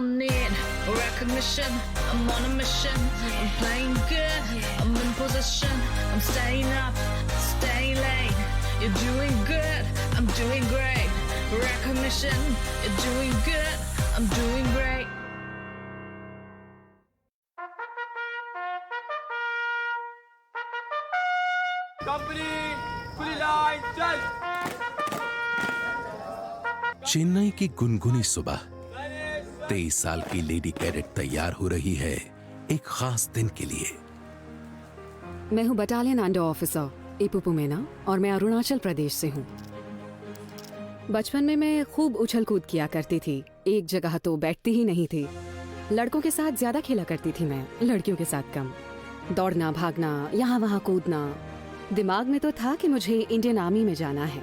don't need recognition. I'm on a mission. I'm playing good. I'm in position. I'm staying up, staying late. You're doing good. I'm doing great. Recognition. You're doing good. I'm doing great. Company खुली line चल। चेन्नई की गुनगुनी सुबह 23 साल की lady cadet तैयार हो रही है एक खास दिन के लिए। मैं हूँ बटालियन अंडर ऑफिसर इपुपू मेना और मैं अरुणाचल प्रदेश से हूँ। बचपन में मैं खूब उछल कूद किया करती थी, एक जगह तो बैठती ही नहीं थी। लड़कों के साथ ज्यादा खेला करती थी मैं, लड़कियों के साथ कम। दौड़ना भागना, यहाँ वहाँ कूदना। दिमाग में तो था कि मुझे इंडियन आर्मी में जाना है,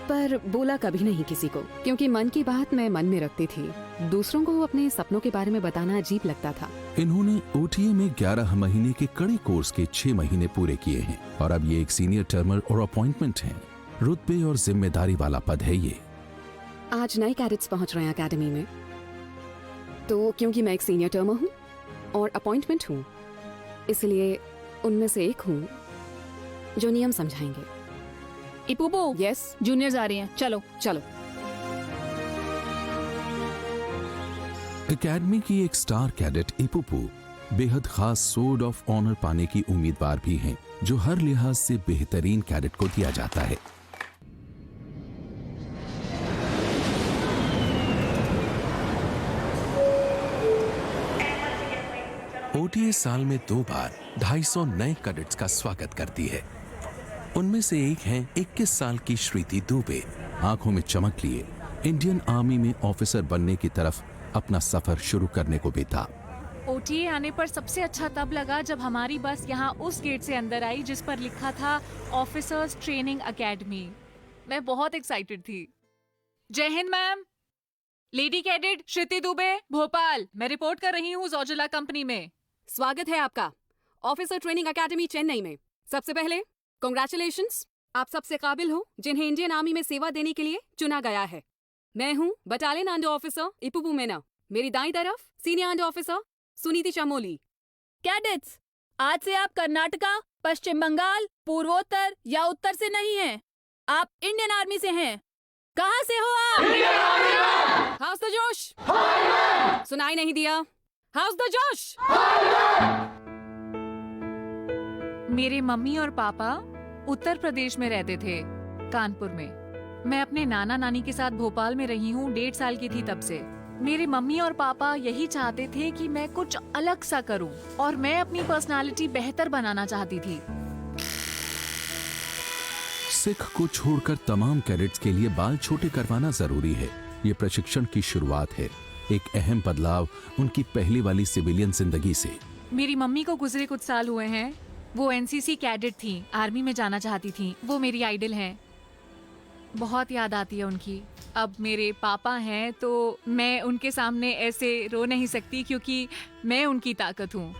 पर बोला कभी नहीं किसी को, क्योंकि मन की बात मैं मन में रखती थी। दूसरों को अपने सपनों के बारे में बताना अजीब लगता था। इन्होंने OTA में 11 महीने के कड़े कोर्स के 6 महीने पूरे किए हैं और अब ये एक सीनियर टर्मर और अपॉइंटमेंट है। रुतबे और जिम्मेदारी वाला पद है ये। आज नए कैडेट्स पहुंच रहे हैं अकेडमी में, तो क्योंकि मैं एक सीनियर टर्मर हूँ और अपॉइंटमेंट हूँ, इसलिए उनमें से एक हूँ जो नियम समझाएंगे। इपुपू, यस, जूनियर्स आ रही हैं, चलो चलो। एकेडमी की एक स्टार कैडेट इपुपू बेहद खास सोर्ड ऑफ ऑनर पाने की उम्मीदवार भी हैं, जो हर लिहाज से बेहतरीन कैडेट को दिया जाता है। OTA साल में 2 बार 250 नए कैडेट्स का स्वागत करती है। उनमें से एक हैं 21 साल की श्रुति दुबे। आंखों में चमक लिए इंडियन आर्मी में ऑफिसर बनने की तरफ अपना सफर शुरू करने को बेताब। OTA आने पर सबसे अच्छा तब लगा जब हमारी बस यहाँ उस गेट से अंदर आई जिस पर लिखा था ऑफिसर्स ट्रेनिंग अकेडमी। मैं बहुत एक्साइटेड थी। जय Hind ma'am. Lady cadet Shruti Dubey, Bhopal. मैं रिपोर्ट कर रही हूँ जोजिला कंपनी में। स्वागत है आपका ऑफिसर ट्रेनिंग एकेडमी चेन्नई में। सबसे पहले कांग्रेचुलेशंस, आप सबसे काबिल हो जिन्हें इंडियन आर्मी में सेवा देने के लिए चुना गया है। मैं हूँ बटालियन अंडर ऑफिसर इपुपू मेना। मेरी दाईं तरफ senior under officer Suniti Chamoli. Cadets, आज से आप कर्नाटका, पश्चिम बंगाल, पूर्वोत्तर या उत्तर से नहीं हैं। आप इंडियन आर्मी से हैं। कहाँ से हो आप? हाउस द जोश। सुनाई नहीं दिया? हाउस द जोश। मेरे मम्मी और पापा उत्तर प्रदेश में रहते थे, कानपुर में। मैं अपने नाना नानी के साथ भोपाल में रही हूँ 1.5 साल की थी तब से। मेरे मम्मी और पापा यही चाहते थे कि मैं कुछ अलग सा करूं और मैं अपनी पर्सनालिटी बेहतर बनाना चाहती थी। सिख को छोड़कर तमाम कैडेट्स के लिए बाल छोटे करवाना जरूरी है। ये प्रशिक्षण की शुरुआत है, एक अहम बदलाव उनकी पहली वाली सिविलियन जिंदगी से। मेरी मम्मी को गुजरे कुछ साल हुए हैं। वो NCC कैडेट थी, आर्मी में जाना चाहती थी। वो मेरी आइडल हैं। बहुत याद आती है उनकी। अब मेरे पापा हैं तो मैं उनके सामने ऐसे रो नहीं सकती क्योंकि मैं उनकी ताकत हूँ।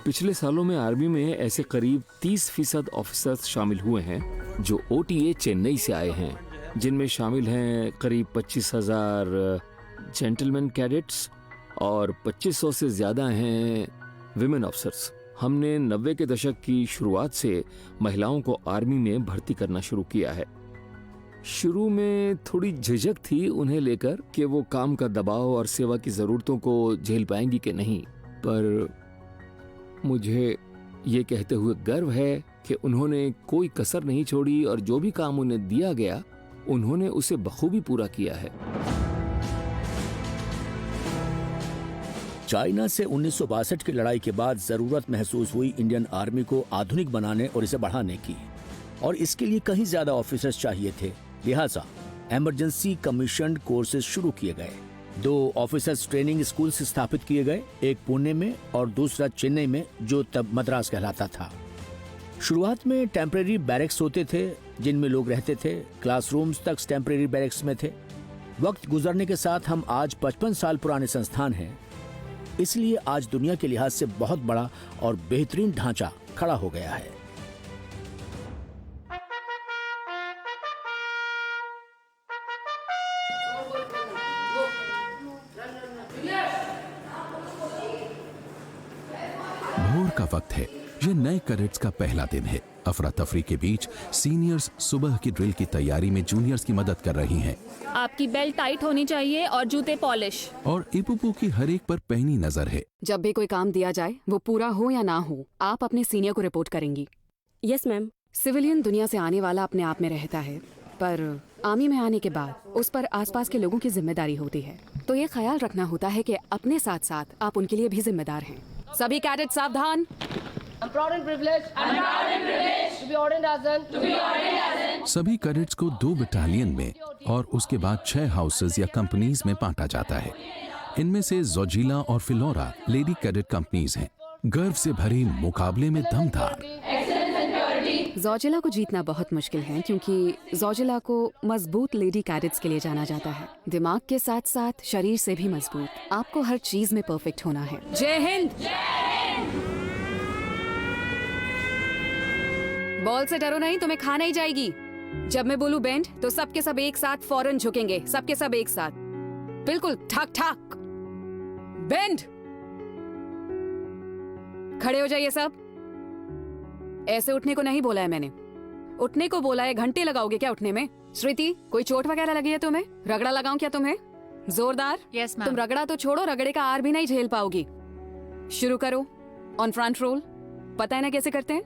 पिछले सालों में आर्मी में ऐसे करीब 30% ऑफिसर्स शामिल हुए हैं जो OTA चेन्नई से आए हैं, जिनमें शामिल हैं करीब 25,000 जेंटलमैन कैडेट्स और 2500 से ज़्यादा हैं विमेन ऑफिसर्स। हमने 90 के दशक की शुरुआत से महिलाओं को आर्मी में भर्ती करना शुरू किया है। शुरू में थोड़ी झिझक थी उन्हें लेकर कि वो काम का दबाव और सेवा की ज़रूरतों को झेल पाएंगी कि नहीं, पर मुझे ये कहते हुए गर्व है कि उन्होंने कोई कसर नहीं छोड़ी और जो भी काम उन्हें दिया गया उन्होंने उसे बखूबी पूरा किया है। चाइना से 1962 की लड़ाई के बाद जरूरत महसूस हुई इंडियन आर्मी को आधुनिक बनाने और इसे बढ़ाने की, और इसके लिए कहीं ज्यादा ऑफिसर्स चाहिए थे। लिहाजा इमरजेंसी कमीशन कोर्सेज शुरू किए गए। 2 ऑफिसर्स ट्रेनिंग स्कूल स्थापित किए गए, एक पुणे में और दूसरा चेन्नई में, जो तब मद्रास कहलाता था। शुरुआत में टेम्परेरी बैरक्स होते थे जिनमें लोग रहते थे। क्लासरूम्स तक टेम्परेरी बैरक्स में थे। वक्त गुजरने के साथ हम आज 55 साल पुराने संस्थान हैं, इसलिए आज दुनिया के लिहाज से बहुत बड़ा और बेहतरीन ढांचा खड़ा हो गया है। का वक्त है। ये नए कैडेट्स का पहला दिन है। अफरा तफरी के बीच सीनियर्स सुबह की ड्रिल की तैयारी में जूनियर्स की मदद कर रही हैं। आपकी बेल्ट टाइट होनी चाहिए और जूते पॉलिश। और इपुपू की हर एक पर पैनी नजर है। जब भी कोई काम दिया जाए वो पूरा हो या ना हो, आप अपने सीनियर को रिपोर्ट करेंगी। Yes ma'am. सिविलियन दुनिया से आने वाला अपने आप में रहता है, पर आर्मी में आने के बाद उस पर आसपास के लोगों की जिम्मेदारी होती है। तो ये ख्याल रखना होता है कि अपने साथ साथ आप उनके लिए भी जिम्मेदार हैं। सभी कैडेट सावधान। I'm proud and privileged. To be ordained as an. सभी कैडेट्स को 2 बटालियन में और उसके बाद 6 हाउसेज या कंपनीज में बांटा जाता है। इनमें से जोजिला और फिलोरा लेडी कैडेट कंपनीज हैं। गर्व से भरे मुकाबले में दमदार। जोजिला को जीतना बहुत मुश्किल है, क्योंकि जोजिला को मजबूत लेडी कैडेट्स के लिए जाना जाता है। दिमाग के साथ साथ शरीर से भी मजबूत। आपको हर चीज में परफेक्ट होना है। जय हिंद। बॉल से डरो नहीं, तुम्हें खा नहीं जाएगी। जब मैं बोलूं बेंड तो सबके सब एक साथ फौरन झुकेंगे। सबके सब एक साथ, बिल्कुल ठाक ठाक। बेंड। खड़े हो जाइए सब। ऐसे उठने को नहीं बोला है मैंने, उठने को बोला है। घंटे लगाओगे क्या उठने में? श्रुति, कोई चोट वगैरह लगी है तुम्हें? रगड़ा लगाऊं क्या तुम्हें? जोरदार। Yes ma'am. तुम रगड़ा तो छोड़ो, रगड़े का आर भी नहीं झेल पाओगी। शुरू करो। On front roll. पता है ना कैसे करते हैं?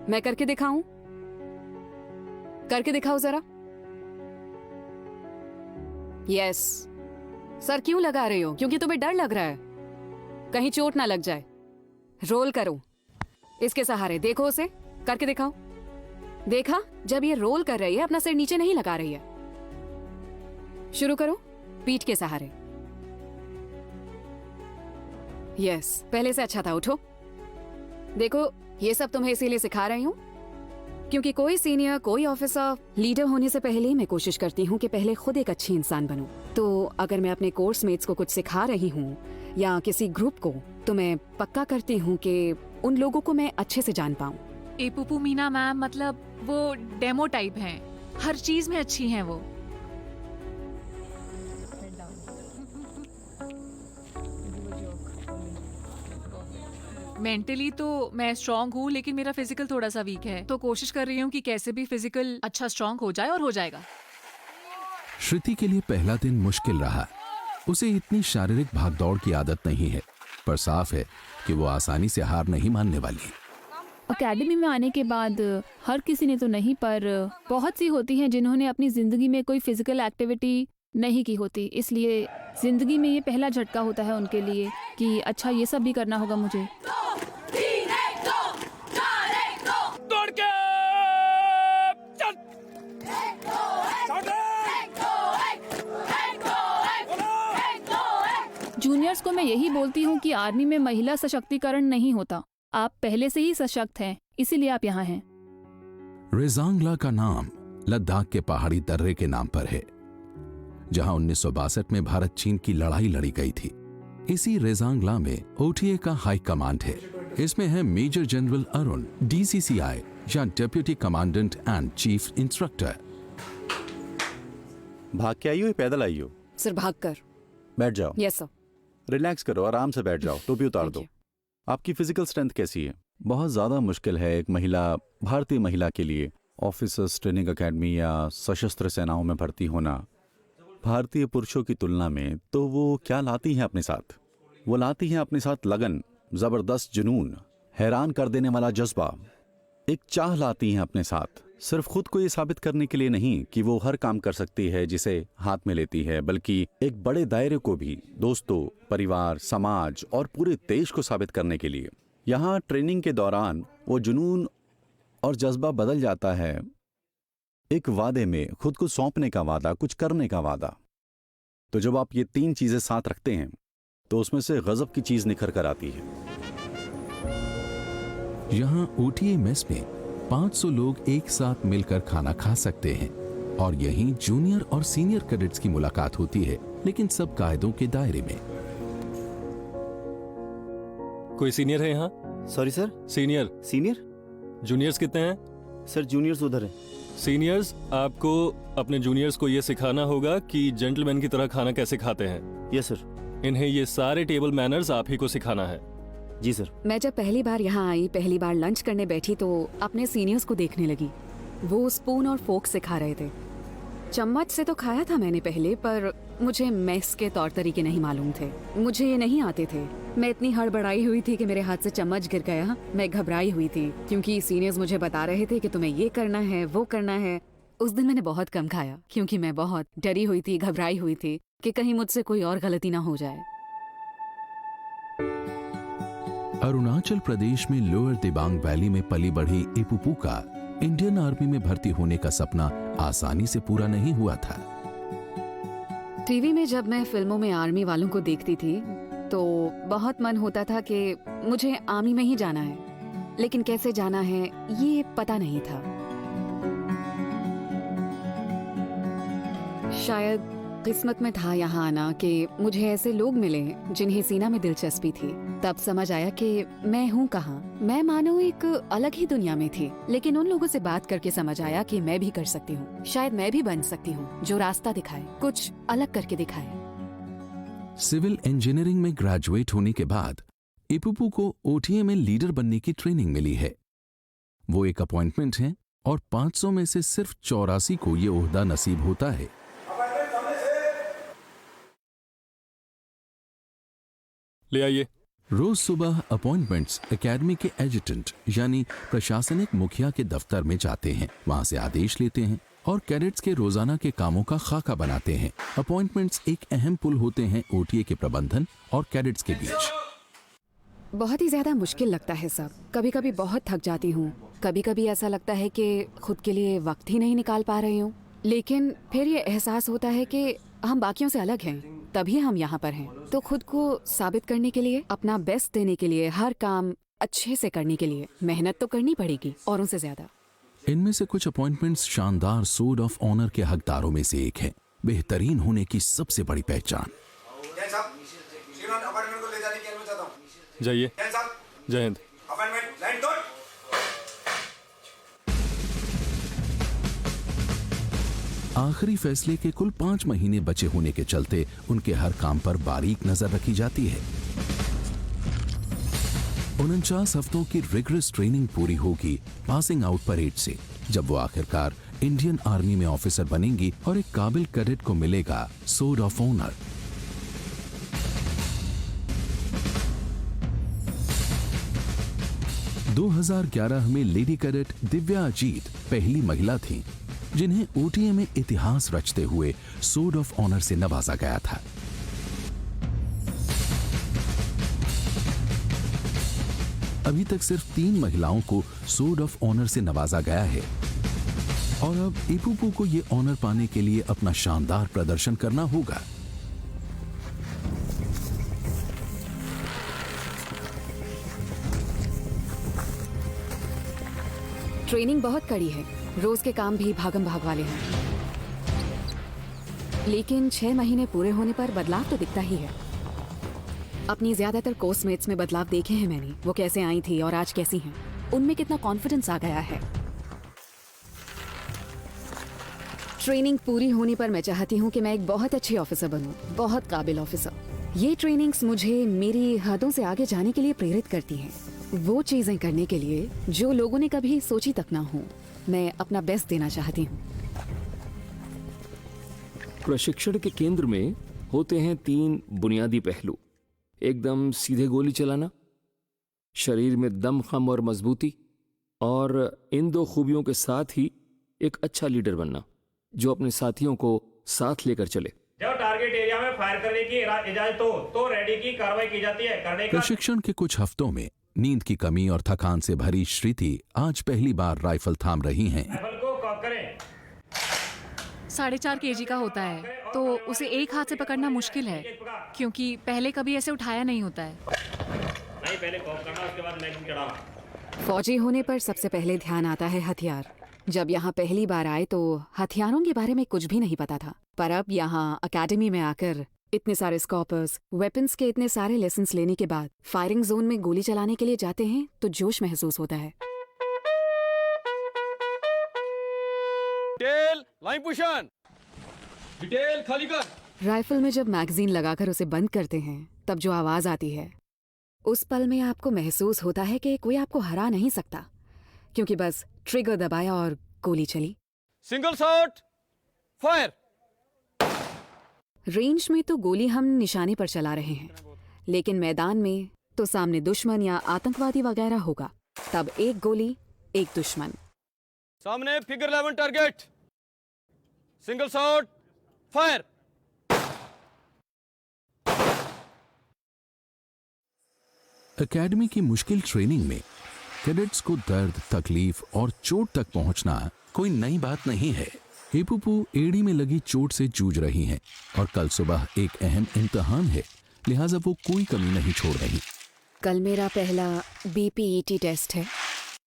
मैं करके दिखाऊं? करके दिखाओ जरा। यस। सर क्यों लगा रही हो? क्योंकि तुम्हें डर लग रहा है कहीं चोट ना लग जाए। रोल करो इसके सहारे। देखो उसे करके दिखाओ। देखा? जब ये रोल कर रही है अपना सिर नीचे नहीं लगा रही है। शुरू करो पीठ के सहारे। यस, पहले से अच्छा था। उठो। देखो, ये सब तुम्हें इसीलिए सिखा रही हूँ क्योंकि कोई सीनियर, कोई ऑफिसर, लीडर होने से पहले मैं कोशिश करती हूँ कि पहले खुद एक अच्छी इंसान बनूं। तो अगर मैं अपने कोर्स मेट्स को कुछ सिखा रही हूँ या किसी ग्रुप को, तो मैं पक्का करती हूँ कि उन लोगों को मैं अच्छे से जान पाऊँ। एपुपू मीना मैम मतलब वो डेमो टाइप हैं, हर चीज में अच्छी हैं वो। मेंटली तो मैं स्ट्रांग हूँ, लेकिन मेरा फिजिकल थोड़ा सा वीक है, तो कोशिश कर रही हूँ कि कैसे भी फिजिकल अच्छा स्ट्रांग हो जाए, और हो जाएगा। श्रुति के लिए पहला दिन मुश्किल रहा। उसे इतनी शारीरिक भागदौड़ की आदत नहीं है, पर साफ है कि वो आसानी से हार नहीं मानने वाली। एकेडमी में आने के बाद हर किसी ने तो नहीं, पर बहुत सी होती हैं जिन्होंने अपनी जिंदगी में कोई फिजिकल एक्टिविटी नहीं की होती, इसलिए जिंदगी में ये पहला झटका होता है उनके लिए कि अच्छा ये सब भी करना होगा मुझे। जूनियर्स को मैं यही बोलती हूँ कि आर्मी में महिला सशक्तिकरण नहीं होता, आप पहले से ही सशक्त हैं, इसीलिए आप यहाँ हैं। रेजांगला का नाम लद्दाख के पहाड़ी दर्रे के नाम पर है, जहां 1962 में भारत चीन की लड़ाई लड़ी गई थी। इसी रेजांगला में ओटीए का हाई कमांड है। इसमें है मेजर जनरल अरुण, डीसीसीआई या deputy commandant and chief instructor. भाग के आई हो या पैदल आई हो? सर भाग कर। बैठ जाओ। Yes sir. रिलैक्स करो, आराम से बैठ जाओ, टोपी उतार दो। आपकी फिजिकल स्ट्रेंथ कैसी है? बहुत ज़्यादा मुश्किल है एक महिला, भारतीय महिला के लिए ऑफिसर्स ट्रेनिंग एकेडमी या सशस्त्र सेनाओं में भर्ती होना। भारतीय पुरुषों की तुलना में तो वो क्या लाती हैं अपने साथ? वो लाती हैं अपने साथ लगन, ज़बरदस्त जुनून, हैरान कर देने वाला जज्बा, एक चाह लाती हैं अपने साथ। सिर्फ खुद को ये साबित करने के लिए नहीं कि वो हर काम कर सकती है जिसे हाथ में लेती है, बल्कि एक बड़े दायरे को भी, दोस्तों, परिवार, समाज और पूरे देश को साबित करने के लिए। यहाँ ट्रेनिंग के दौरान वो जुनून और जज्बा बदल जाता है एक वादे में, खुद को सौंपने का वादा, कुछ करने का वादा। तो जब आप ये 3 चीजें साथ रखते हैं तो उसमें से गजब की चीज निखर कर आती है। यहाँ ओटीए मेस में 500 लोग एक साथ मिलकर खाना खा सकते हैं और यहीं जूनियर और सीनियर कैडेट्स की मुलाकात होती है, लेकिन सब कायदों के दायरे में। कोई सीनियर है यहाँ? Sorry sir. सीनियर? जूनियर्स कितने हैं? सर जूनियर्स उधर है। सीनियर्स, आपको अपने जूनियर्स को ये सिखाना होगा कि जेंटलमैन की तरह खाना कैसे खाते हैं। Yes sir. इन्हें ये सारे टेबल मैनर्स आप ही को सिखाना है। जी सर। मैं जब पहली बार यहाँ आई, पहली बार लंच करने बैठी तो अपने सीनियर्स को देखने लगी। वो स्पून और फोक से खा रहे थे। चम्मच से तो खाया था मैंने पहले, पर मुझे मेस के तौर तरीके नहीं मालूम थे। मुझे ये नहीं आते थे। मैं इतनी हड़बड़ाई हुई थी कि मेरे हाथ से चम्मच गिर गया। मैं घबराई हुई थी क्योंकि सीनियर्स मुझे बता रहे थे कि तुम्हें ये करना है, वो करना है। उस दिन मैंने बहुत कम खाया क्योंकि मैं बहुत डरी हुई थी, घबराई हुई थी कि कहीं मुझसे कोई और गलती ना हो जाए। अरुणाचल प्रदेश में लोअर दिबांग वैली में पली बढ़ी इपुपू का इंडियन आर्मी में भर्ती होने का सपना आसानी से पूरा नहीं हुआ था। टीवी में जब मैं फिल्मों में आर्मी वालों को देखती थी तो बहुत मन होता था कि मुझे आर्मी में ही जाना है, लेकिन कैसे जाना है ये पता नहीं था। शायद किस्मत में था यहाँ आना कि मुझे ऐसे लोग मिले जिन्हें सीना में दिलचस्पी थी। तब समझ आया कि मैं हूँ कहाँ। मैं मानो एक अलग ही दुनिया में थी, लेकिन उन लोगों से बात करके समझ आया कि मैं भी कर सकती हूँ। शायद मैं भी बन सकती हूँ जो रास्ता दिखाए, कुछ अलग करके दिखाए। सिविल इंजीनियरिंग में ग्रेजुएट होने के बाद इपुपू को ओटीए में लीडर बनने की ट्रेनिंग मिली है। वो एक अपॉइंटमेंट है और 500 में से सिर्फ 84 को ये ओहदा नसीब होता है। ले आइए। रोज सुबह अपॉइंटमेंट्स एकेडमी के एजुटेंट यानी प्रशासनिक मुखिया के दफ्तर में जाते हैं, वहां से आदेश लेते हैं और कैडेट्स के रोजाना के कामों का खाका बनाते हैं। अपॉइंटमेंट्स एक अहम पुल होते हैं ओटीए के प्रबंधन और कैडेट्स के बीच। बहुत ही ज्यादा मुश्किल लगता है सब। कभी कभी बहुत थक जाती हूँ, कभी कभी ऐसा लगता है कि खुद के लिए वक्त ही नहीं निकाल पा रही हूँ, लेकिन फिर ये एहसास होता है कि हम बाकियों से अलग हैं, तभी हम यहाँ पर हैं। तो खुद को साबित करने के लिए, अपना बेस्ट देने के लिए, हर काम अच्छे से करने के लिए मेहनत तो करनी पड़ेगी, औरों से ज्यादा। इनमें से कुछ अपॉइंटमेंट्स शानदार सोर्ड ऑफ ऑनर के हकदारों में से एक है, बेहतरीन होने की सबसे बड़ी पहचान। जाइए। जय हिंद। आखिरी फैसले के कुल 5 महीने बचे होने के चलते उनके हर काम पर बारीक नजर रखी जाती है। 49 हफ्तों की रिगरस ट्रेनिंग पूरी होगी पासिंग आउट परेड से, जब वो आखिरकार इंडियन आर्मी में ऑफिसर बनेंगी और एक काबिल कैडेट को मिलेगा सोर्ड ऑफ ऑनर। – 2011 में लेडी कैडेट दिव्या अजीत पहली महिला थीं जिन्हें ओटीए में इतिहास रचते हुए सोर्ड ऑफ ऑनर से नवाजा गया था। अभी तक सिर्फ 3 महिलाओं को सोर्ड ऑफ ऑनर से नवाजा गया है और अब इपुपू को ये ऑनर पाने के लिए अपना शानदार प्रदर्शन करना होगा। ट्रेनिंग बहुत कड़ी है, रोज के काम भी भागम भाग वाले हैं, लेकिन 6 महीने पूरे होने पर बदलाव तो दिखता ही है। अपनी ज्यादातर कोर्समेट्स में बदलाव देखे हैं मैंने, वो कैसे आई थी और आज कैसी हैं, उनमें कितना कॉन्फिडेंस आ गया है। ट्रेनिंग पूरी होने पर मैं चाहती हूँ कि मैं एक बहुत अच्छी ऑफिसर बनूं, बहुत काबिल ऑफिसर। ये ट्रेनिंग्स मुझे मेरी हदों से आगे जाने के लिए प्रेरित करती हैं, वो चीजें करने के लिए जो लोगों ने कभी सोची तक ना हो। मैं अपना बेस्ट देना चाहती हूँ। प्रशिक्षण के केंद्र में होते हैं 3 बुनियादी पहलू। एकदम सीधे गोली चलाना, शरीर में दमखम और मजबूती, और इन 2 खूबियों के साथ ही एक अच्छा लीडर बनना जो अपने साथियों को साथ लेकर चले। जब टारगेट एरिया में फायर करने की इजाजत हो तो रेडी की कार्रवाई की जाती है। करने का प्रशिक्षण के कुछ हफ्तों में नींद की कमी और थकान से भरी श्रीति आज पहली बार राइफल थाम रही हैं। राइफल को कॉक करें। 4.5 kg का होता है तो उसे एक हाथ से पकड़ना मुश्किल है, क्योंकि पहले कभी ऐसे उठाया नहीं होता है। नहीं, पहले कॉक करना, उसके बाद मैग्जीन चढ़ाना। फौजी होने पर सबसे पहले ध्यान आता है हथियार। जब यहाँ पहली बार आए तो हथियारों के बारे में कुछ भी नहीं पता था, पर अब यहाँ अकेडमी में आकर इतने सारे स्कॉपर्स, वेपन्स के इतने सारे लेसन्स लेने के बाद फायरिंग जोन में गोली चलाने के लिए जाते हैं तो जोश महसूस होता है। डिटेल लाइन पोजीशन, डिटेल खाली कर। राइफल में जब मैगजीन लगाकर उसे बंद करते हैं तब जो आवाज आती है उस पल में आपको महसूस होता है कि कोई आपको हरा नहीं सकता, क्योंकि बस ट्रिगर दबाया और गोली चली। Single shot, fire. रेंज में तो गोली हम निशाने पर चला रहे हैं, लेकिन मैदान में तो सामने दुश्मन या आतंकवादी वगैरह होगा, तब एक गोली एक दुश्मन। सामने figure 11 target. Single shot, fire. Academy की मुश्किल ट्रेनिंग में कैडेट्स को दर्द, तकलीफ और चोट तक पहुंचना कोई नई बात नहीं है। एपुपू एड़ी में लगी चोट से जूझ रही हैं और कल सुबह एक अहम इम्तिहान है, लिहाजा वो कोई कमी नहीं छोड़ रही। कल मेरा पहला BPET टेस्ट है,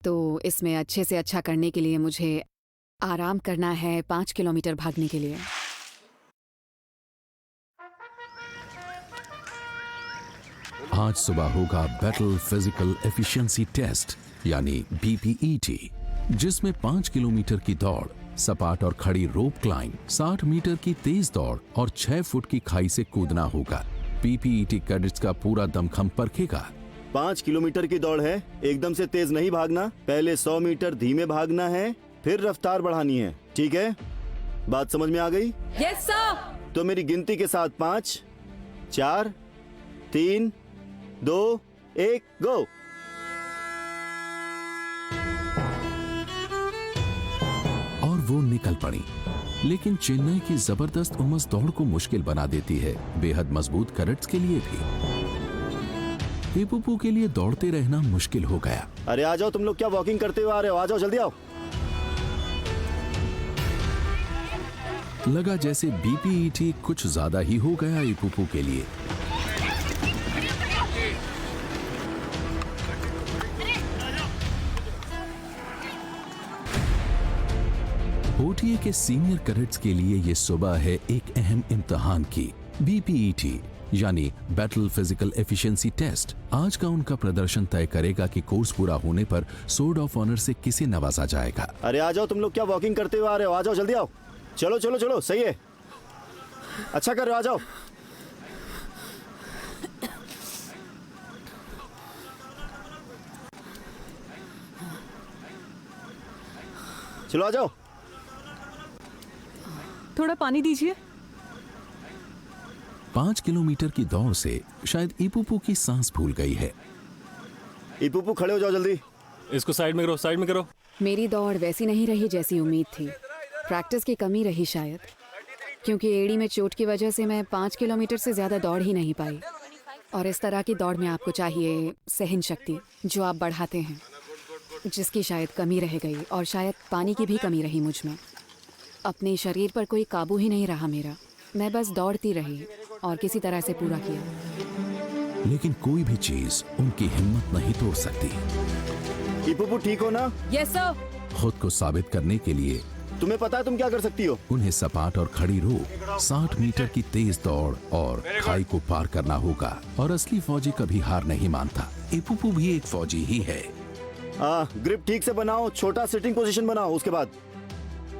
तो इसमें अच्छे से अच्छा करने के लिए मुझे आराम करना है 5 किलोमीटर भागने के लिए। आज सुबह होगा बैटल फिजिकल एफिशिएंसी टेस्ट यानी BPET, जिसमें 5 किलोमीटर की दौड़, सपाट और खड़ी रोप क्लाइंब, 60 मीटर की तेज दौड़ और 6 फुट की खाई से कूदना होगा। BPET कैडेट्स का पूरा दमखम परखेगा। 5 किलोमीटर की दौड़ है, एकदम से तेज नहीं भागना, पहले 100 मीटर धीमे भागना है, फिर रफ्तार बढ़ानी है, ठीक है? बात समझ में आ गई? Yes sir. तो मेरी गिनती के साथ 5, 4, 3, 2, 1, गो। और वो निकल पड़ी, लेकिन चेन्नई की जबरदस्त उमस दौड़ को मुश्किल बना देती है, बेहद मजबूत कैडेट्स के लिए भी। एपुपू के लिए दौड़ते रहना मुश्किल हो गया। अरे आ जाओ, तुम लोग क्या वॉकिंग करते हुए आ रहे हो? आ जाओ, जल्दी आओ। लगा जैसे BPET कुछ ज्यादा ही हो गया एपुपू के लिए। OTA के सीनियर कैडेट्स के लिए ये सुबह है एक अहम इम्तिहान की। BPET यानी बैटल फिजिकल एफिशिएंसी टेस्ट। आज का उनका प्रदर्शन तय करेगा कि कोर्स पूरा होने पर सोर्ड ऑफ ऑनर से किसे नवाजा जाएगा। अरे आ जाओ, तुम लोग क्या वॉकिंग करते हुए आ रहे हो? आ जाओ, जल्दी आओ। चलो चलो चलो, सही है, अच्छा कर रहे हो, आ जाओ। चलो आ जाओ। थोड़ा पानी दीजिए। 5 किलोमीटर की दौड़ से शायद इपुपू की सांस फूल गई है। इपुपू खड़े हो जाओ जल्दी। इसको साइड में करो, साइड में करो। मेरी दौड़ वैसी नहीं रही जैसी उम्मीद थी। प्रैक्टिस की कमी रही शायद, क्योंकि एड़ी में चोट की वजह से मैं 5 किलोमीटर से ज़्यादा दौड़ ही नहीं पाई। और इस तरह की दौड़ में आपको चाहिए सहन शक्ति, जो आप बढ़ाते हैं, जिसकी शायद कमी रह गई। और शायद पानी की भी कमी रही मुझ में। अपने शरीर पर कोई काबू ही नहीं रहा मेरा। मैं बस दौड़ती रही और किसी तरह से पूरा किया। लेकिन कोई भी चीज उनकी हिम्मत नहीं तोड़ सकती। इपुपू ठीक हो ना? Yes sir. खुद को साबित करने के लिए तुम्हें पता है तुम क्या कर सकती हो? उन्हें सपाट और खड़ी रोप, 60 मीटर की तेज दौड़ और खाई को पार करना होगा। और असली फौजी कभी हार नहीं मानता। इपुपू भी एक फौजी ही है। ग्रिप ठीक से बनाओ, छोटा सिटिंग पोजीशन बनाओ। उसके बाद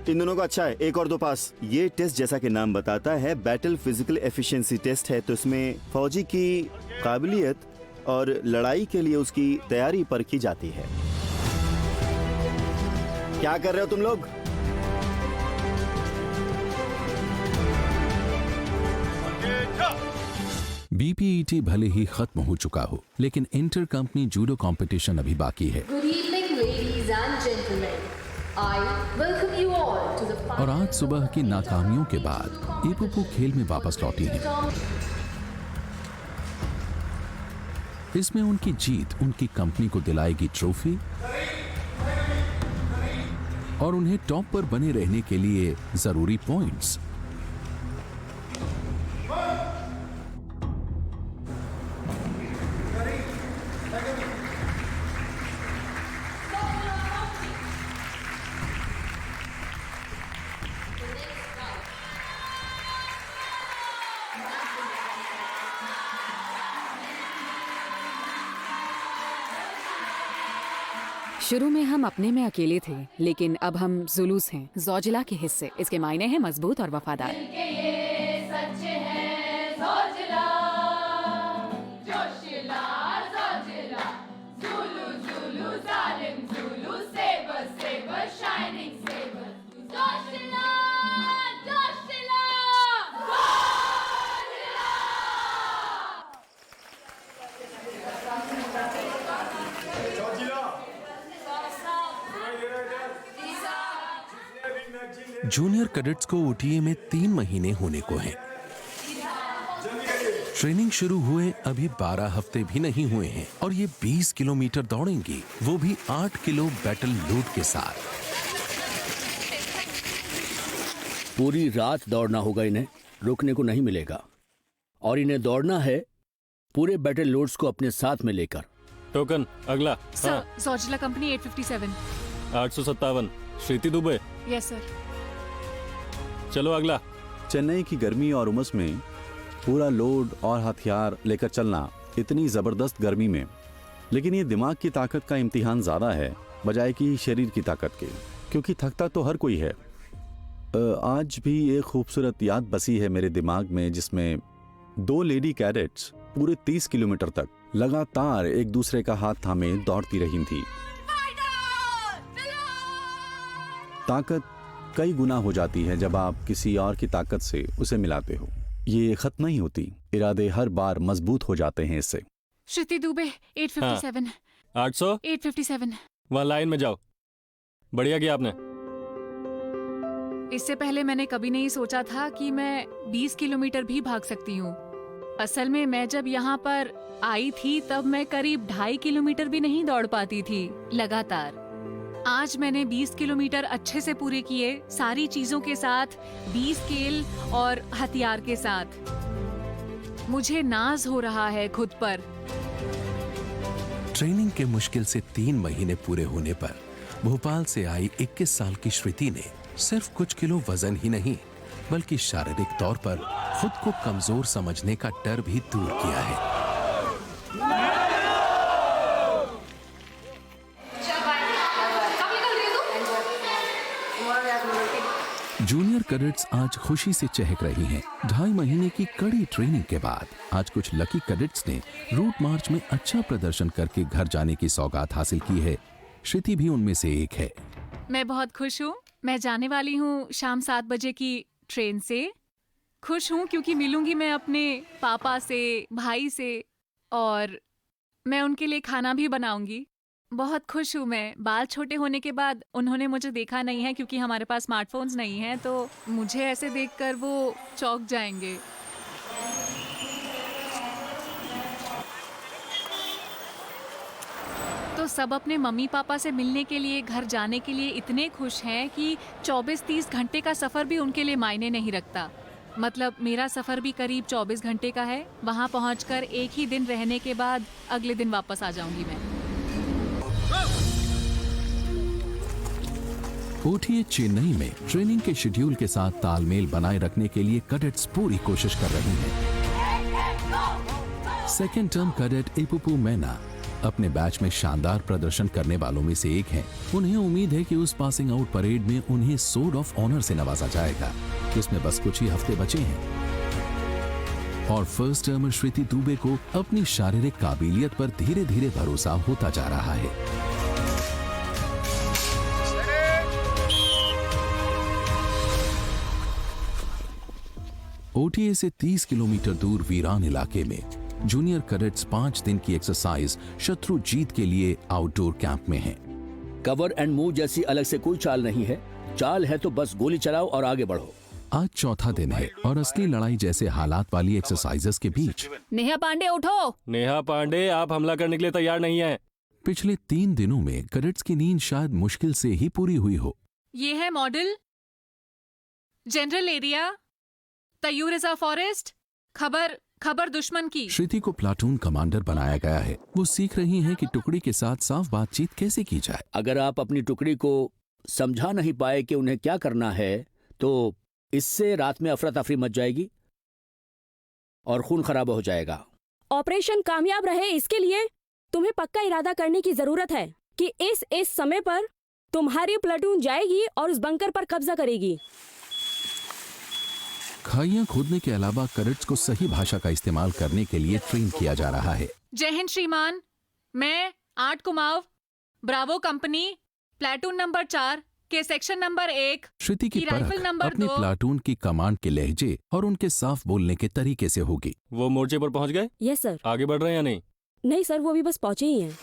इन दोनों का अच्छा है, 1 और 2 पास। ये टेस्ट जैसा कि नाम बताता है बैटल फिजिकल एफिशिएंसी टेस्ट है, तो इसमें फौजी की काबिलियत और लड़ाई के लिए उसकी तैयारी परखी जाती है। क्या कर रहे हो तुम लोग? BPET भले ही खत्म हो चुका हो, लेकिन इंटर कंपनी जूडो कंपटीशन अभी बाकी है। Good evening, ladies and gentlemen. I welcome you all to the और आज सुबह की नाकामियों के बाद इपुपू खेल में वापस लौटी हैं। इसमें उनकी जीत उनकी कंपनी को दिलाएगी ट्रॉफी और उन्हें टॉप पर बने रहने के लिए जरूरी पॉइंट्स। शुरू में हम अपने में अकेले थे, लेकिन अब हम जुलूस हैं, ज़ौजिला के हिस्से। इसके मायने हैं मजबूत और वफादार। सच है ज़ौजिला, जोशिला जूनियर कैडेट्स को ओटीए में 3 महीने होने को हैं। ट्रेनिंग शुरू हुए अभी 12 हफ्ते भी नहीं हुए हैं और ये 20 किलोमीटर दौड़ेंगी, वो भी 8 किलो बैटल लोड के साथ। पूरी रात दौड़ना होगा इन्हें, रुकने को नहीं मिलेगा। और इन्हें दौड़ना है पूरे बैटल लोड्स को अपने साथ में लेकर। टोकन अगला। Sir, Zoji La company 857। 857 Shriti Dubey. Yes sir. चलो अगला। चेन्नई की गर्मी और उमस में पूरा लोड और हथियार लेकर चलना इतनी जबरदस्त गर्मी में, लेकिन ये दिमाग की ताकत का इम्तिहान ज्यादा है बजाय कि शरीर की ताकत के, क्योंकि थकता तो हर कोई है। आज भी एक खूबसूरत याद बसी है मेरे दिमाग में, जिसमें 2 लेडी कैडेट्स पूरे 30 किलोमीटर तक लगातार एक दूसरे का हाथ थामे दौड़ती रही थी। ताकत कई गुना हो जाती है जब आप किसी और की ताकत से उसे मिलाते हो। ये खत्म नहीं होती, इरादे हर बार मजबूत हो जाते हैं इससे। श्रुति दुबे 857। 800 857। वहाँ लाइन में जाओ। बढ़िया किया आपने। इससे पहले मैंने कभी नहीं सोचा था कि मैं 20 किलोमीटर भी भाग सकती हूँ। असल में मैं जब यहाँ पर आई थी तब मैं करीब 2.5 किलोमीटर भी नहीं दौड़ पाती थी लगातार। आज मैंने 20 किलोमीटर अच्छे से पूरे किए, सारी चीजों के साथ, 20 स्केल और हथियार के साथ। मुझे नाज हो रहा है खुद पर। ट्रेनिंग के मुश्किल से 3 महीने पूरे होने पर भोपाल से आई 21 साल की श्रुति ने सिर्फ कुछ किलो वजन ही नहीं बल्कि शारीरिक तौर पर खुद को कमजोर समझने का डर भी दूर किया है। जूनियर कैडेट्स आज खुशी से चहक रही हैं। 2.5 महीने की कड़ी ट्रेनिंग के बाद आज कुछ लकी कैडेट्स ने रूट मार्च में अच्छा प्रदर्शन करके घर जाने की सौगात हासिल की है। श्रुति भी उनमें से एक है। मैं बहुत खुश हूँ। मैं जाने वाली हूँ शाम 7 बजे की ट्रेन से। खुश हूँ क्योंकि मिलूंगी मैं अपने पापा से, भाई से, और मैं उनके लिए खाना भी बनाऊंगी। बहुत खुश हूँ मैं। बाल छोटे होने के बाद उन्होंने मुझे देखा नहीं है क्योंकि हमारे पास स्मार्टफोन्स नहीं हैं, तो मुझे ऐसे देखकर वो चौंक जाएंगे। तो सब अपने मम्मी पापा से मिलने के लिए, घर जाने के लिए इतने खुश हैं कि 24-30 घंटे का सफ़र भी उनके लिए मायने नहीं रखता। मतलब मेरा सफ़र भी करीब 24 घंटे का है। वहाँ पहुँचकर एक ही दिन रहने के बाद अगले दिन वापस आ जाऊंगी मैं। ओटीए चेन्नई में ट्रेनिंग के शेड्यूल के साथ तालमेल बनाए रखने के लिए कैडेट्स पूरी कोशिश कर रही हैं। सेकेंड टर्म कैडेट एपुपू मैना अपने बैच में शानदार प्रदर्शन करने वालों में से एक हैं। उन्हें उम्मीद है कि उस पासिंग आउट परेड में उन्हें सोर्ड ऑफ ऑनर से नवाजा जाएगा, जिसमें बस कुछ ही हफ्ते बचे हैं। और फर्स्ट टर्मर श्रुति दुबे को अपनी शारीरिक काबिलियत पर धीरे धीरे भरोसा होता जा रहा है। ओटीए से 30 किलोमीटर दूर वीरान इलाके में जूनियर कैडेट्स 5 दिन की एक्सरसाइज शत्रु जीत के लिए आउटडोर कैंप में हैं। कवर एंड मूव जैसी अलग से कोई चाल नहीं है। चाल है तो बस गोली चलाओ और आगे बढ़ो। आज चौथा दिन है और असली लड़ाई जैसे हालात वाली एक्सरसाइजेस के बीच नेहा पांडे उठो। नेहा पांडे, आप हमला करने के लिए तैयार नहीं हैं। पिछले 3 दिनों में कैडेट्स की नींद शायद मुश्किल से ही पूरी हुई हो। ये है model, general area, Tayur reserve forest, खबर दुश्मन की। श्रुति को प्लाटून कमांडर बनाया गया है। वो सीख रही हैं कि टुकड़ी के साथ साफ बातचीत कैसे की जाए। अगर आप अपनी टुकड़ी को समझा नहीं पाए कि उन्हें क्या करना है तो इससे रात में अफरा तफरी मच जाएगी और खून खराब हो जाएगा। ऑपरेशन कामयाब रहे इसके लिए तुम्हें पक्का इरादा करने की जरूरत है कि इस समय पर तुम्हारी प्लाटून जाएगी और उस बंकर पर कब्जा करेगी। खाइयां खोदने के अलावा कैडेट्स को सही भाषा का इस्तेमाल करने के लिए ट्रेन किया जा रहा है। जय हिंद श्रीमान। मैं 8 Kumaon, Bravo company, platoon number 4 के सेक्शन नंबर 1 श्रुति की राइफल परख नंबर अपने 2 प्लाटून की कमांड के लहजे और उनके साफ बोलने के तरीके से होगी। वो मोर्चे पर पहुंच गए? Yes sir. आगे बढ़ रहे हैं या नहीं? नहीं सर, वो भी बस पहुंचे ही हैं।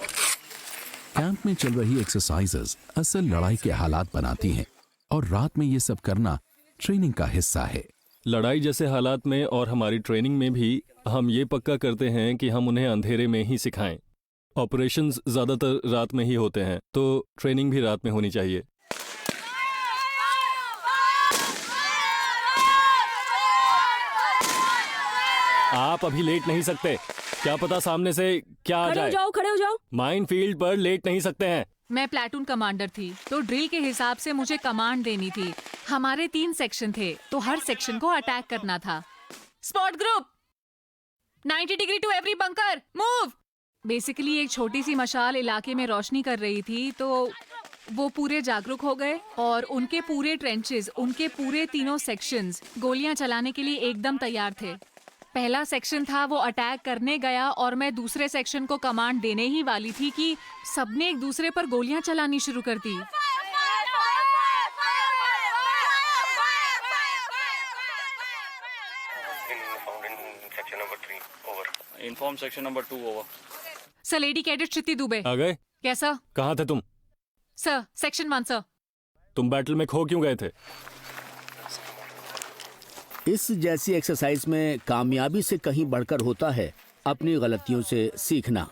कैंप में चल रही एक्सरसाइजेस असल लड़ाई के हालात बनाती हैं। और रात में ये सब करना ट्रेनिंग का हिस्सा है। लड़ाई जैसे हालात में और हमारी ट्रेनिंग में भी हम ये पक्का करते हैं कि हम उन्हें अंधेरे में ही सिखाएं। ऑपरेशंस ज़्यादातर रात में ही होते हैं, तो ट्रेनिंग भी रात में होनी चाहिए। आप अभी लेट नहीं सकते, क्या पता सामने से क्या आ जाए। खड़े हो जाओ। माइन फील्ड पर लेट नहीं सकते हैं। मैं प्लाटून कमांडर थी, तो ड्रिल के हिसाब से मुझे कमांड देनी थी। हमारे 3 सेक्शन थे, तो हर सेक्शन को अटैक करना था। Spot group 90 degree to every bunker, move. Basically एक छोटी सी मशाल इलाके में रोशनी कर रही थी, तो वो पूरे जागरूक हो गए और उनके पूरे ट्रेंचेस, उनके पूरे तीनों सेक्शंस गोलियां चलाने के लिए एकदम तैयार थे। पहला सेक्शन था, वो अटैक करने गया और मैं दूसरे सेक्शन को कमांड देने ही वाली थी कि सबने एक दूसरे पर गोलियां चलानी शुरू कर दी। Inform section number 2 over. Sir, lady cadet Shruti Dubey. आ गए? कैसा? कहाँ थे तुम? Sir, section 1 sir. तुम बैटल में खो क्यों गए थे? इस जैसी एक्सरसाइज में कामयाबी से कहीं बढ़कर होता है अपनी गलतियों से सीखना।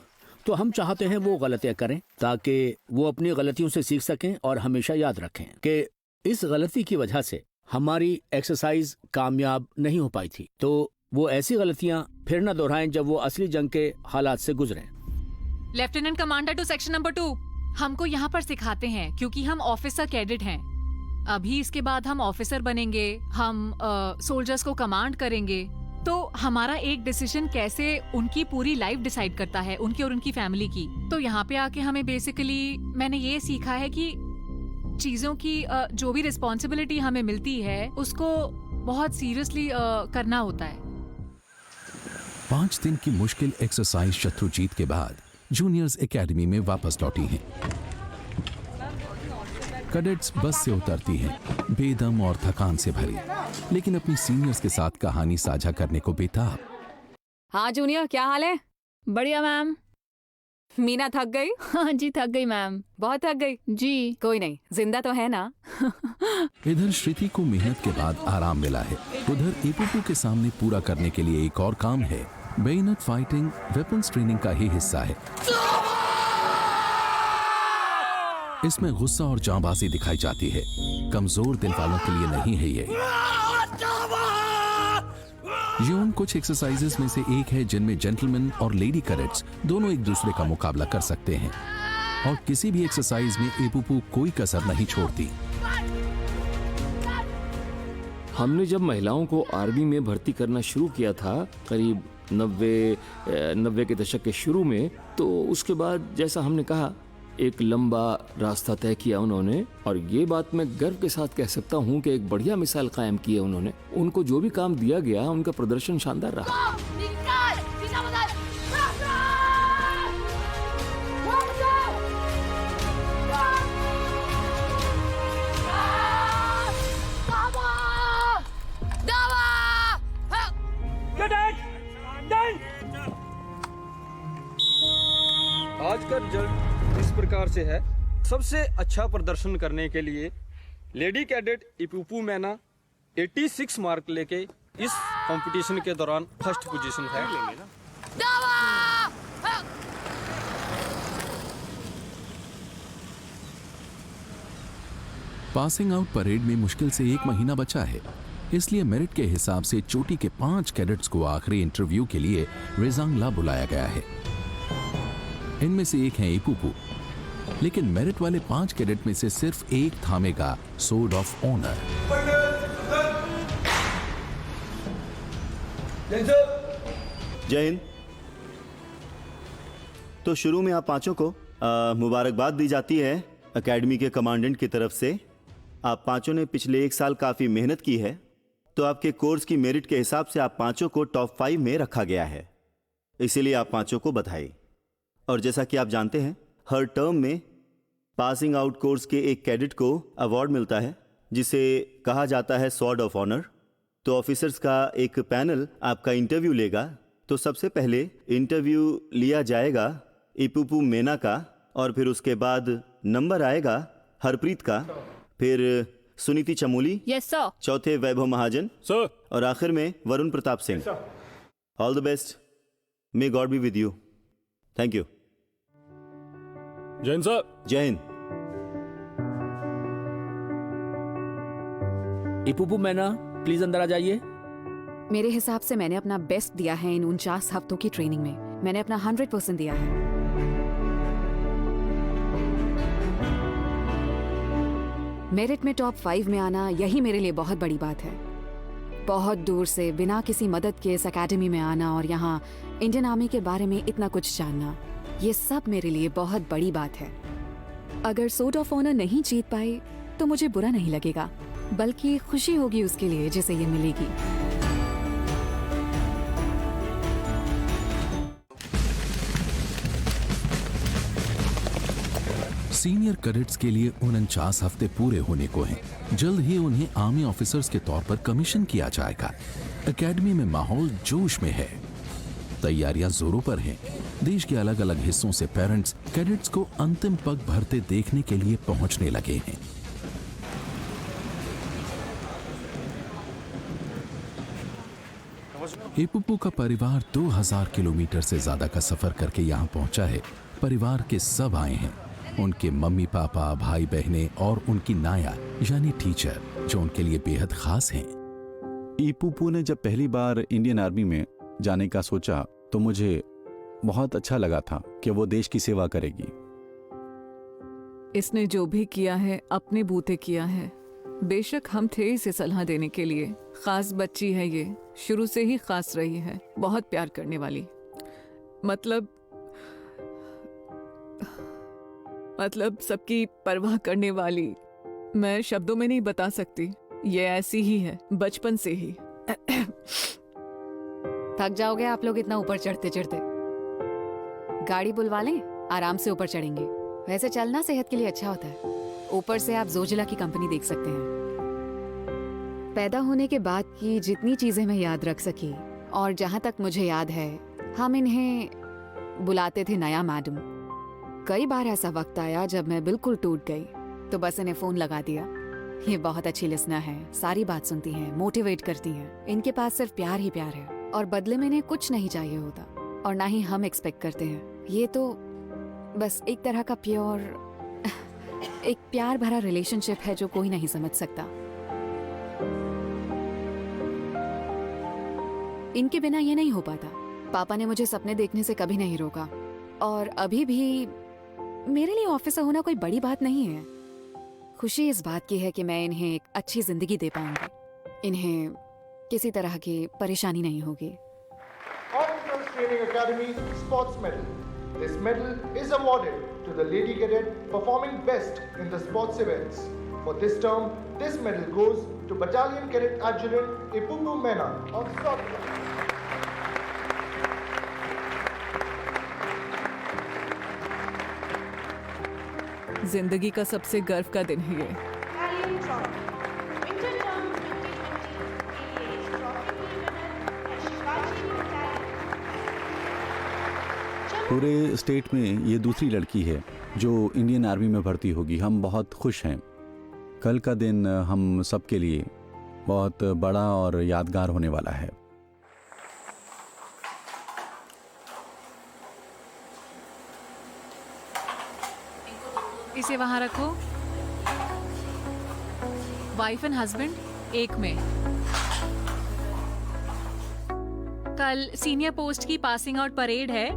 तो हम चाहते हैं वो गलतियां करें ताकि वो अपनी गलतियों से सीख सकें और हमेशा याद रखें कि इस गलती की वजह से हमारी एक्सरसाइज कामयाब नहीं हो पाई थी। तो वो ऐसी गलतियां फिर न दोहराएं जब वो असली जंग के हालात से गुजरें। Lieutenant commander two section number 2, हमको यहाँ पर सिखाते हैं क्योंकि हम ऑफिसर कैडेट हैं। अभी इसके बाद हम ऑफिसर बनेंगे, हम सोल्जर्स को कमांड करेंगे। तो हमारा एक डिसीजन कैसे उनकी पूरी लाइफ डिसाइड करता है, उनकी और उनकी फैमिली की। तो यहाँ पे आके हमें बेसिकली मैंने ये सीखा है कि चीजों की जो भी रिस्पॉन्सिबिलिटी हमें मिलती है उसको बहुत सीरियसली करना होता है। 5 दिन की मुश्किल एक्सरसाइज शत्रुजीत के बाद जूनियर्स एकेडमी में वापस लौटी हैं। कैडेट्स बस से उतरती हैं, बेदम और थकान से भरी, लेकिन अपनी सीनियर्स के साथ कहानी साझा करने को बेताब। हाँ जूनियर, क्या हाल है? बढ़िया मैम। मीना थक गई? हाँ जी थक गई मैम, बहुत थक गई जी। कोई नहीं, जिंदा तो है ना। इधर श्रुति को मेहनत के बाद आराम मिला है। उधर एपुपू के सामने पूरा करने के लिए एक और काम है। बेयनेट फाइटिंग वेपन्स ट्रेनिंग का ही हिस्सा है। इसमें गुस्सा और जांबाजी दिखाई जाती है। कमजोर दिल वालों के लिए नहीं है ये उन कुछ एक्सरसाइजेस में से एक है जिनमें जेंटलमैन और लेडी कैडेट्स दोनों एक दूसरे का मुकाबला कर सकते हैं, और किसी भी एक्सरसाइज में एपुपू कोई कसर नहीं छोड़ती। हमने जब महिलाओं को आर्मी में भर्ती करना शुरू किया था करीब 90 के दशक के शुरू में, तो उसके बाद जैसा हमने कहा एक लंबा रास्ता तय किया उन्होंने, और ये बात मैं गर्व के साथ कह सकता हूँ कि एक बढ़िया मिसाल कायम की है उन्होंने। उनको जो भी काम दिया गया उनका प्रदर्शन शानदार रहा। आज का रिजल्ट इस प्रकार से है। सबसे अच्छा प्रदर्शन करने के लिए लेडी कैडेट इपुपू मैना 86 मार्क लेके इस कंपटीशन के दौरान फर्स्ट पोजीशन है। पासिंग आउट परेड में मुश्किल से 1 महीना बचा है, इसलिए मेरिट के हिसाब से चोटी के 5 कैडेट्स को आखिरी इंटरव्यू के लिए रेजांगला बुलाया गया है। इनमें से एक है एपुपू, लेकिन मेरिट वाले 5 कैडेट में से सिर्फ एक थामेगा सोर्ड ऑफ ऑनर। जय हिंद। तो शुरू में आप पांचों को मुबारकबाद दी जाती है एकेडमी के कमांडेंट की तरफ से। आप पांचों ने पिछले 1 साल काफ़ी मेहनत की है, तो आपके कोर्स की मेरिट के हिसाब से आप पांचों को टॉप 5 में रखा गया है, इसीलिए आप पांचों को बधाई। और जैसा कि आप जानते हैं, हर टर्म में पासिंग आउट कोर्स के एक कैडेट को अवार्ड मिलता है जिसे कहा जाता है स्वॉर्ड ऑफ ऑनर। तो ऑफिसर्स का एक पैनल आपका इंटरव्यू लेगा। तो सबसे पहले इंटरव्यू लिया जाएगा इपुपू मेना का, और फिर उसके बाद नंबर आएगा हरप्रीत का, फिर सुनीति चमोली, यस सर। चौथे वैभव महाजन सर, और आखिर में Varun Pratap Singh. All the best, may God be with you. Thank you. जय हिंद सर। जय हिंद। इपुपू मैना, प्लीज अंदर आ जाइए। मेरे हिसाब से मैंने अपना बेस्ट दिया है इन 49 हफ्तों की ट्रेनिंग में। मैंने अपना 100% दिया है। मेरिट में टॉप 5 में आना, यही मेरे लिए बहुत बड़ी बात है। बहुत दूर से बिना किसी मदद के इस एकेडमी में आना और यहाँ इंडियन आर्मी के बारे में इतना कुछ जानना, ये सब मेरे लिए बहुत बड़ी बात है। अगर सोर्ड ऑफ ऑनर नहीं जीत पाई तो मुझे बुरा नहीं लगेगा, बल्कि खुशी होगी उसके लिए जिसे ये मिलेगी। सीनियर कैडेट्स के लिए 49 हफ्ते पूरे होने को हैं। जल्द ही उन्हें आर्मी ऑफिसर्स के तौर पर कमीशन किया जाएगा। एकेडमी में माहौल जोश में है, तैयारियां जोरों पर हैं। देश के अलग अलग हिस्सों से पेरेंट्स कैडेट्स को अंतिम पग भरते देखने के लिए पहुंचने लगे हैं। इपुपू का परिवार 2000 किलोमीटर से ज्यादा का सफर करके यहाँ पहुंचा है। परिवार के सब आए हैं, उनके मम्मी पापा, भाई बहनें और उनकी नाया यानी टीचर, जो उनके लिए बेहद खास हैं। इपुपू ने जब पहली बार इंडियन आर्मी में जाने का सोचा तो मुझे बहुत अच्छा लगा था कि वो देश की सेवा करेगी। इसने जो भी किया है अपने बूते किया है। बेशक हम थे इसे सलाह देने के लिए। खास बच्ची है ये, शुरू से ही खास रही है, बहुत प्यार करने वाली। मतलब सबकी परवाह करने वाली। मैं शब्दों में नहीं बता सकती, ये ऐसी ही है बचपन से ही। थक जाओगे आप लोग इतना ऊपर चढ़ते चढ़ते। गाड़ी बुलवा लें, आराम से ऊपर चढ़ेंगे। वैसे चलना सेहत के लिए अच्छा होता है। ऊपर से आप जोजिला की कंपनी देख सकते हैं। पैदा होने के बाद की जितनी चीजें मैं याद रख सकी, और जहां तक मुझे याद है हम इन्हें बुलाते थे नया मैडम। कई बार ऐसा वक्त आया जब मैं बिल्कुल टूट गई, तो बस इन्हें फोन लगा दिया। ये बहुत अच्छी लिसनर है, सारी बात सुनती हैं, मोटिवेट करती हैं। इनके पास सिर्फ प्यार ही प्यार है और बदले में इन्हें कुछ नहीं चाहिए होता, और ना ही हम एक्सपेक्ट करते हैं। ये तो बस एक तरह का एक प्यार भरा रिलेशनशिप है जो कोई नहीं समझ सकता। इनके बिना ये नहीं हो पाता। पापा ने मुझे सपने देखने से कभी नहीं रोका, और अभी भी मेरे लिए ऑफिसर होना कोई बड़ी बात नहीं है। खुशी इस बात की है कि मैं इन्हें एक अच्छी जिंदगी दे पाऊंगी। इन्हें किसी तरह की परेशानी नहीं होगी। Officers Training Academy Sports Medal. This medal is awarded to the lady cadet performing best in the sports events. For this term, this medal goes to Battalion Cadet Adjutant Ipupu Mena of Scotland. जिंदगी का सबसे गर्व का दिन है ये। पूरे state में ये दूसरी लड़की है जो इंडियन आर्मी में भर्ती होगी। हम बहुत खुश हैं। कल का दिन हम सबके लिए बहुत बड़ा और यादगार होने वाला है। इसे वहां रखो। वाइफ एंड हस्बैंड एक में। कल सीनियर पोस्ट की पासिंग आउट परेड है,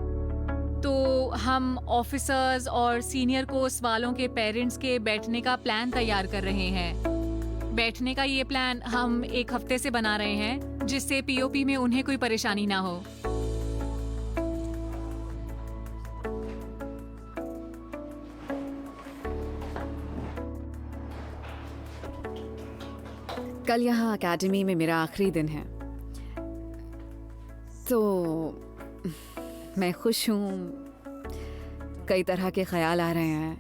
तो हम ऑफिसर्स और सीनियर कोर्स वालों के पेरेंट्स के बैठने का प्लान तैयार कर रहे हैं। बैठने का ये प्लान हम 1 हफ्ते से बना रहे हैं, जिससे पीओपी में उन्हें कोई परेशानी ना हो। कल यहाँ एकेडमी में मेरा आखिरी दिन है, तो मैं खुश हूँ। कई तरह के ख्याल आ रहे हैं।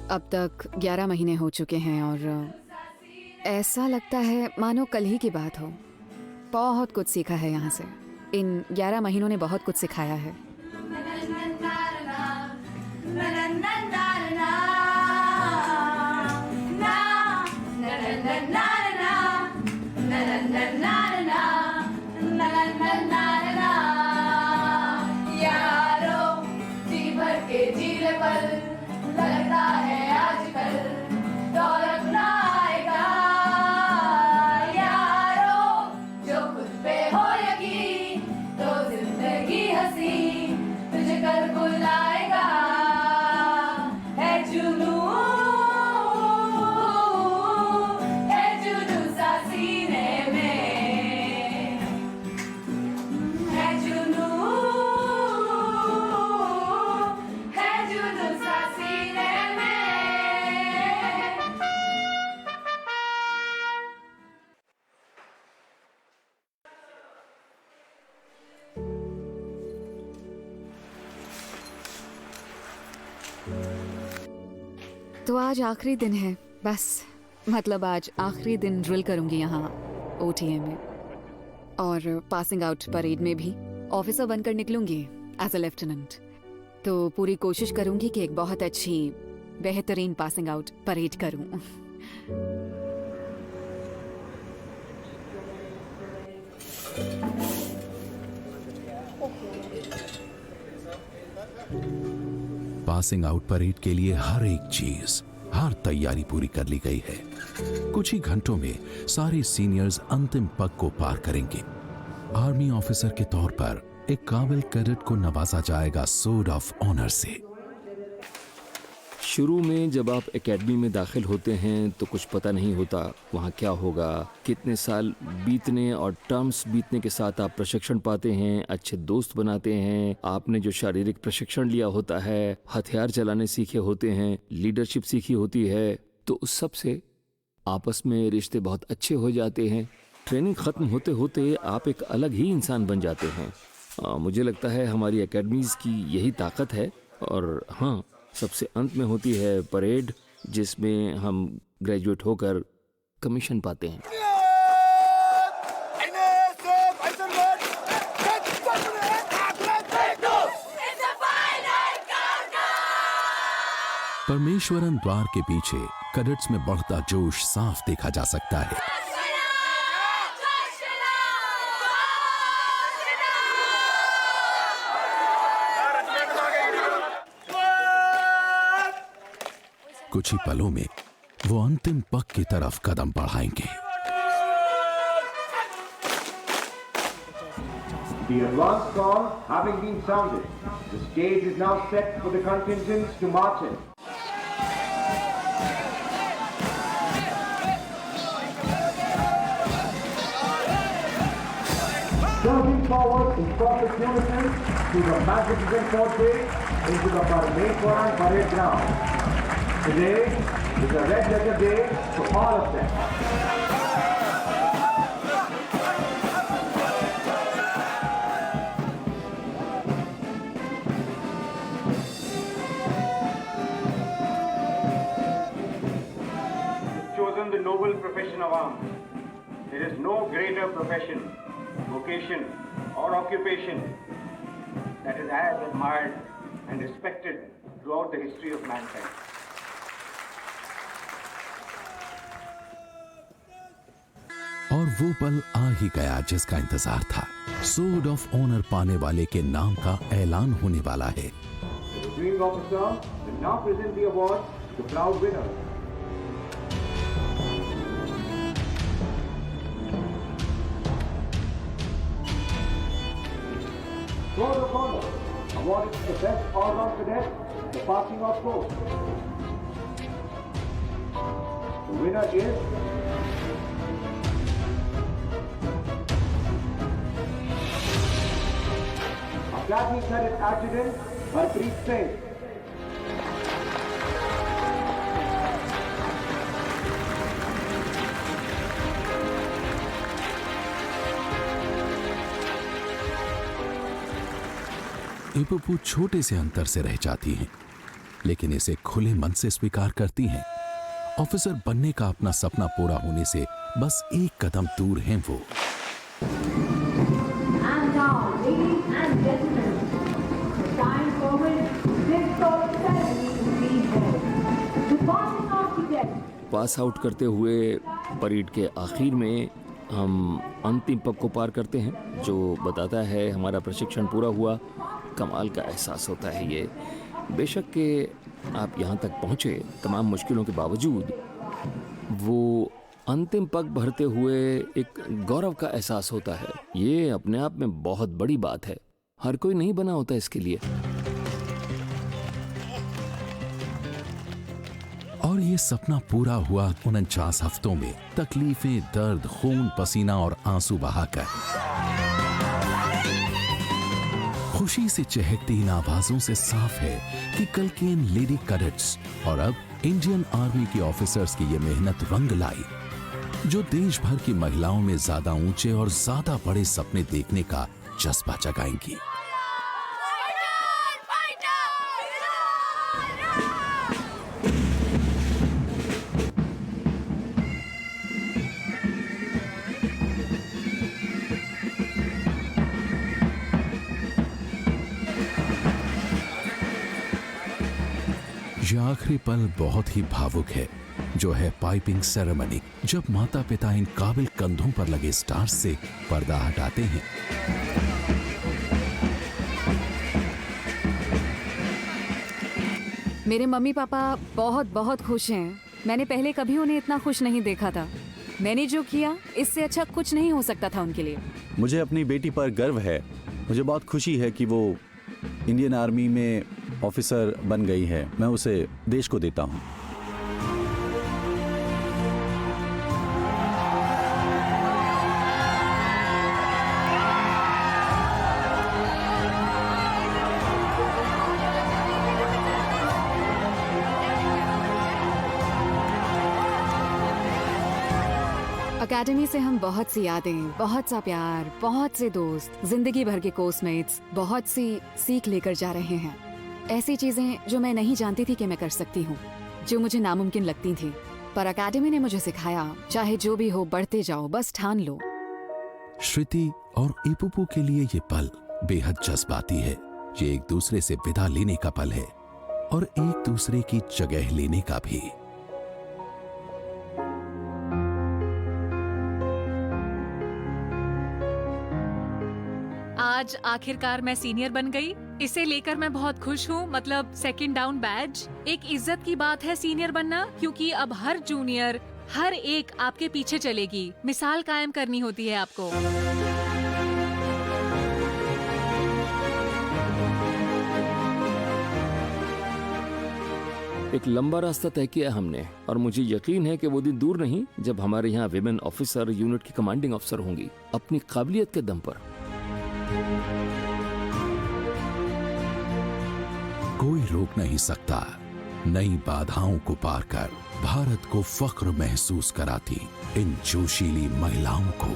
अब तक 11 महीने हो चुके हैं और ऐसा लगता है मानो कल ही की बात हो। बहुत कुछ सीखा है यहाँ से। इन 11 महीनों ने बहुत कुछ सिखाया है। यारो जी भर के झील पर लगता है आजकल दौलत ना आएगा यारो जो खुद पे हो यकीन तो जिंदगी हंसी तुझे कल बुलाएगा है जुनू सा सीने में है जुनू सा सीने में। तो आज आखिरी दिन है, बस मतलब आज आखिरी दिन ड्रिल करूंगी यहाँ OTA में, और पासिंग आउट परेड में भी ऑफिसर बनकर निकलूंगी एज अ लेफ्टिनेंट। तो पूरी कोशिश करूंगी कि एक बहुत अच्छी बेहतरीन पासिंग आउट परेड करूं। पासिंग आउट परेड के लिए हर एक चीज, हर तैयारी पूरी कर ली गई है। कुछ ही घंटों में सारे सीनियर्स अंतिम पग को पार करेंगे। आर्मी ऑफिसर के तौर पर एक काबिल कैडेट को नवाजा जाएगा सोर्ड ऑफ ऑनर से। शुरू में जब आप एकेडमी में दाखिल होते हैं तो कुछ पता नहीं होता वहाँ क्या होगा, कितने साल बीतने और टर्म्स बीतने के साथ आप प्रशिक्षण पाते हैं, अच्छे दोस्त बनाते हैं, आपने जो शारीरिक प्रशिक्षण लिया होता है, हथियार चलाने सीखे होते हैं, लीडरशिप सीखी होती है, तो उस सब से आपस में रिश्ते बहुत अच्छे हो जाते हैं। ट्रेनिंग ख़त्म होते होते आप एक अलग ही इंसान बन जाते हैं। मुझे लगता है हमारी एकेडमीज़ की यही ताकत है। और हाँ, सबसे अंत में होती है परेड, जिसमें हम ग्रेजुएट होकर कमीशन पाते हैं। परमेश्वरन द्वार के पीछे कैडेट्स में बढ़ता जोश साफ देखा जा सकता है। कुछ ही पलों में वो अंतिम पग की तरफ कदम बढ़ाएंगे। The advance call having been sounded, the stage is now set for the contingents to march in. Surging forward in perfect unison to the magnificent forte into the Parmeshwaran parade ground. Today is a red letter day for all of them. Chosen the noble profession of arms. There is no greater profession, vocation, or occupation that is as admired and respected throughout the history of mankind. और वो पल आ ही गया जिसका इंतजार था। Sword of honour पाने वाले के नाम का ऐलान होने वाला है। The Green Officer will now present the award to proud winner. Sword of Honor, awarded to the best all-round cadet, the passing of course. The winner is Academy Cadet Adjutant Harpreet Singh. इपुपू छोटे से अंतर से रह जाती हैं, लेकिन इसे खुले मन से स्वीकार करती हैं। ऑफिसर बनने का अपना सपना पूरा होने से बस एक कदम दूर हैं वो। पास आउट करते हुए परेड के आखिर में हम अंतिम पग को पार करते हैं जो बताता है हमारा प्रशिक्षण पूरा हुआ। कमाल का एहसास होता है ये। बेशक कि आप यहाँ तक पहुँचे तमाम मुश्किलों के बावजूद, वो अंतिम पग भरते हुए एक गौरव का एहसास होता है। ये अपने आप में बहुत बड़ी बात है, हर कोई नहीं बना होता इसके लिए। और ये सपना पूरा हुआ 49 हफ्तों में, तकलीफें, दर्द, खून, पसीना और आंसू बहाकर। खुशी से चहकती इन आवाजों से साफ है कि कल के इन लेडी कैडेट्स और अब इंडियन आर्मी के ऑफिसर्स की ये मेहनत रंग लाई, जो देश भर की महिलाओं में ज्यादा ऊंचे और ज्यादा बड़े सपने देखने का जज्बा जगाएंगी। ये आखिरी पल बहुत ही भावुक है, जो है पाइपिंग सेरेमनी, जब माता पिता इन काबिल कंधों पर लगे स्टार्स से पर्दा हटाते हैं। मेरे मम्मी पापा बहुत बहुत खुश हैं। मैंने पहले कभी उन्हें इतना खुश नहीं देखा था। मैंने जो किया इससे अच्छा कुछ नहीं हो सकता था उनके लिए। मुझे अपनी बेटी पर गर्व है। मुझे बहुत खुशी है कि वो इंडियन आर्मी में ऑफिसर बन गई है। मैं उसे देश को देता हूँ। अकेडमी से हम बहुत सी यादें, बहुत सा प्यार, बहुत से दोस्त, जिंदगी भर के कोर्समेट्स, बहुत सी सीख लेकर जा रहे हैं। ऐसी चीजें जो मैं नहीं जानती थी कि मैं कर सकती हूँ, जो मुझे नामुमकिन लगती थी, पर अकेडमी ने मुझे सिखाया, चाहे जो भी हो बढ़ते जाओ, बस ठान लो। श्रुति और इपुपू के लिए ये पल बेहद जज्बाती है। ये एक दूसरे से विदा लेने का पल है और एक दूसरे की जगह लेने का भी। आज आखिरकार मैं सीनियर बन गई, इसे लेकर मैं बहुत खुश हूँ। मतलब सेकंड डाउन बैज एक इज्जत की बात है सीनियर बनना, क्योंकि अब हर जूनियर, हर एक आपके पीछे चलेगी। मिसाल कायम करनी होती है आपको। एक लंबा रास्ता तय किया हमने और मुझे यकीन है कि वो दिन दूर नहीं जब हमारे यहाँ विमेन ऑफिसर यूनिट की कमांडिंग अफसर होंगी, अपनी काबिलियत के दम पर। कोई रोक नहीं सकता नई बाधाओं को पार कर भारत को फख्र महसूस कराती इन जोशीली महिलाओं को।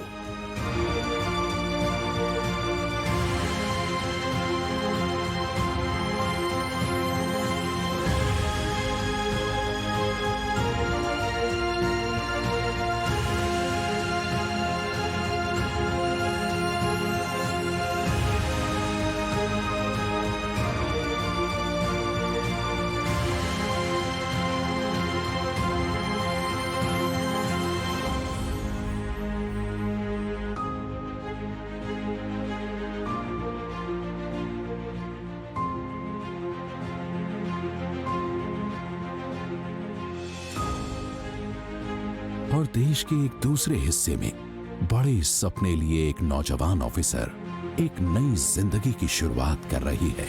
और देश के एक दूसरे हिस्से में बड़े सपने लिए एक नौजवान ऑफिसर एक नई जिंदगी की शुरुआत कर रही है।